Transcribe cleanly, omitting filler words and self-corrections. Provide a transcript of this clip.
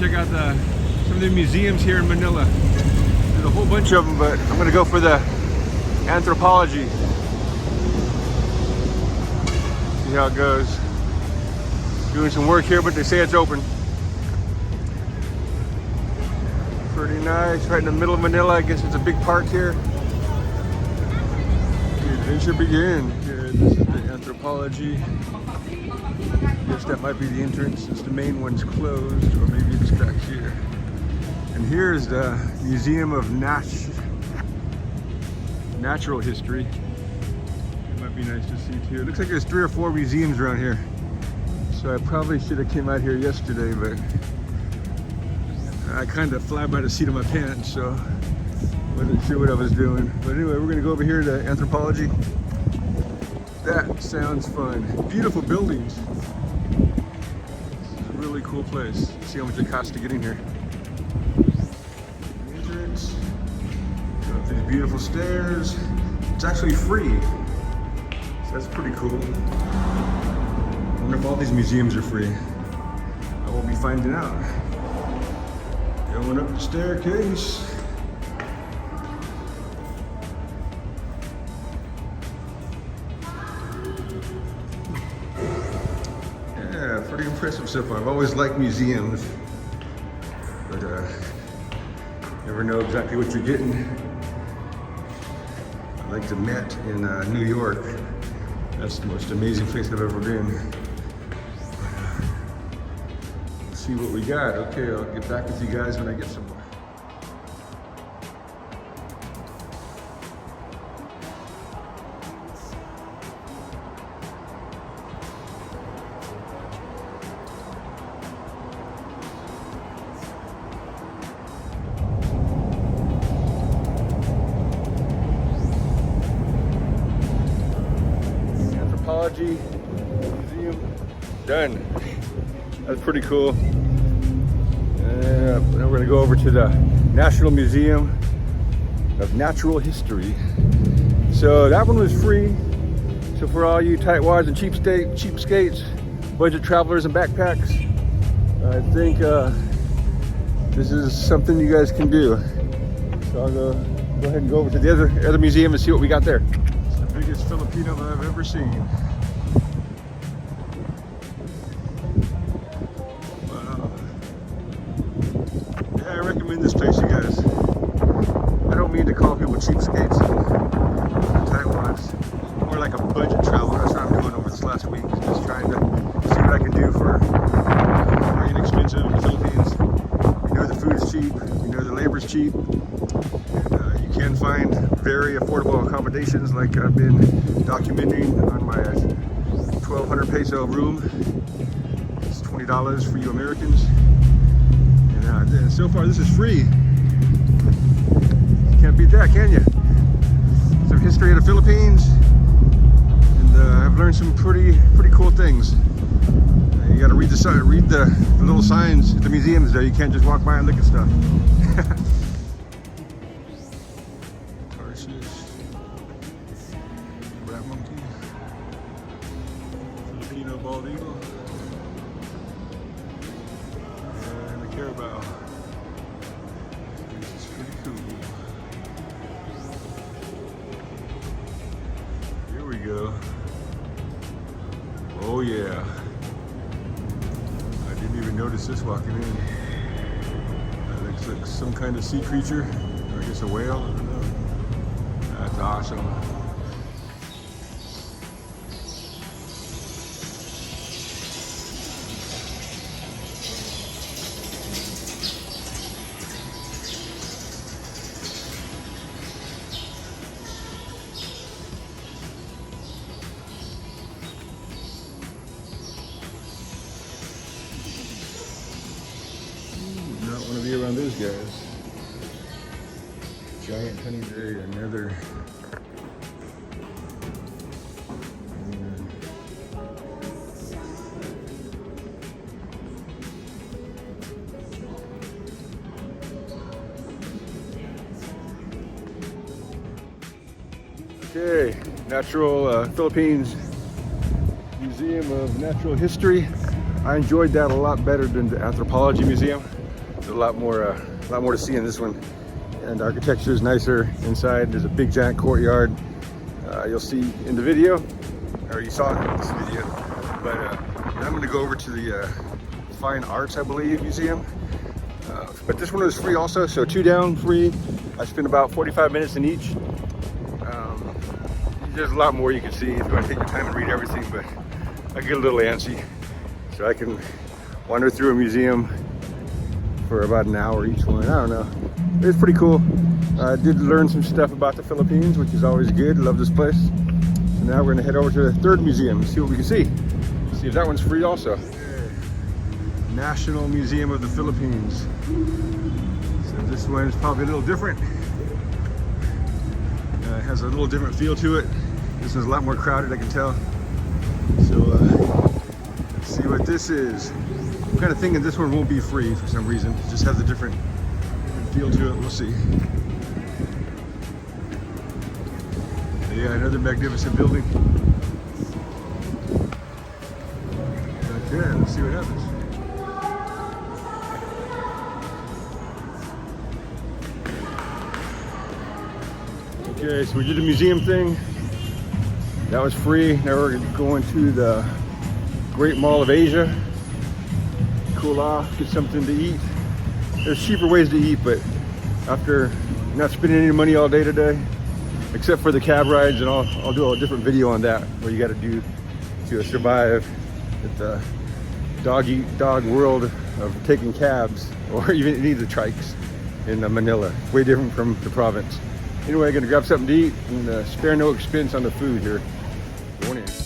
check out some of the museums here in Manila. There's a whole bunch of them, but I'm gonna go for the anthropology. See how it goes. Doing some work here, but they say it's open. Pretty nice, right in the middle of Manila. I guess it's a big park here. The adventure begin. Here, this is the anthropology. Guess that might be the entrance since the main one's closed, or maybe it's back here. And here's the Museum of Natural History. It might be nice to see too. It looks like there's 3 or 4 museums around here. So I probably should have came out here yesterday, but I kind of fly by the seat of my pants, so wasn't sure what I was doing. But anyway, we're gonna go over here to anthropology. That sounds fun. Beautiful buildings. It's a really cool place. Let's see how much it costs to get in here. Entrance. Go up these beautiful stairs. It's actually free. So that's pretty cool. I wonder if all these museums are free. I will be finding out. Going up the staircase. Yeah, pretty impressive so far. I've always liked museums, but never know exactly what you're getting. I like the Met in New York. That's the most amazing place I've ever been. See what we got. Okay, I'll get back with you guys when I get some more. Anthropology Museum done. That's pretty cool. Now we're going to go over to the National Museum of Natural History. So that one was free. So for all you tightwads and cheapskates, budget travelers and backpacks, I think this is something you guys can do. So I'll go ahead and go over to the other museum and see what we got there. It's the biggest Filipino I've ever seen. I recommend this place, you guys. I don't mean to call people cheapskates and tightwads. More like a budget traveler. That's what I'm doing over this last week. Just trying to see what I can do for very inexpensive in the Philippines. We know the food's cheap. We know the labor's cheap. And, you can find very affordable accommodations, like I've been documenting on my 1,200 peso room. It's $20 for you Americans. And so far this is free. You can't beat that, can you? Some history of the Philippines, and I've learned some pretty cool things. You got to read the little signs at the museums there. You can't just walk by and look at stuff. Tarshish, rat monkey, Filipino bald eagle, and a carabao. Go. Oh yeah. I didn't even notice this walking in. That looks like some kind of sea creature. Or I guess a whale, I don't know. That's awesome. Want to be around those guys. Giant honey day, another. Okay, Philippines Museum of Natural History. I enjoyed that a lot better than the Anthropology Museum. There's a lot more to see in this one. And the architecture is nicer inside. There's a big giant courtyard. You'll see in the video, or you saw it in this video. But I'm going to go over to the Fine Arts, I believe, museum. But this one was free also, so 2 down, free. I spent about 45 minutes in each. There's a lot more you can see if you want to take your time and read everything, but I get a little antsy. So I can wander through a museum for about an hour each one. I don't know. It's pretty cool. I did learn some stuff about the Philippines, which is always good. Love this place. So now we're gonna head over to the third museum and see what we can see. See if that one's free also. National Museum of the Philippines. So this one is probably a little different. It has a little different feel to it. This one's a lot more crowded, I can tell. So let's see what this is. I'm kind of thinking this one won't be free for some reason. It just has a different feel to it. We'll see. Yeah, another magnificent building. Okay, let's see what happens. Okay, so we did the museum thing. That was free. Now we're going to the Great Mall of Asia. Cool off, get something to eat. There's cheaper ways to eat, but after not spending any money all day today, except for the cab rides, and I'll do a different video on that, what you got to do to survive at the dog world of taking cabs, or even any of the trikes in Manila. Way different from the province. Anyway, I'm gonna grab something to eat and spare no expense on the food here. Going in.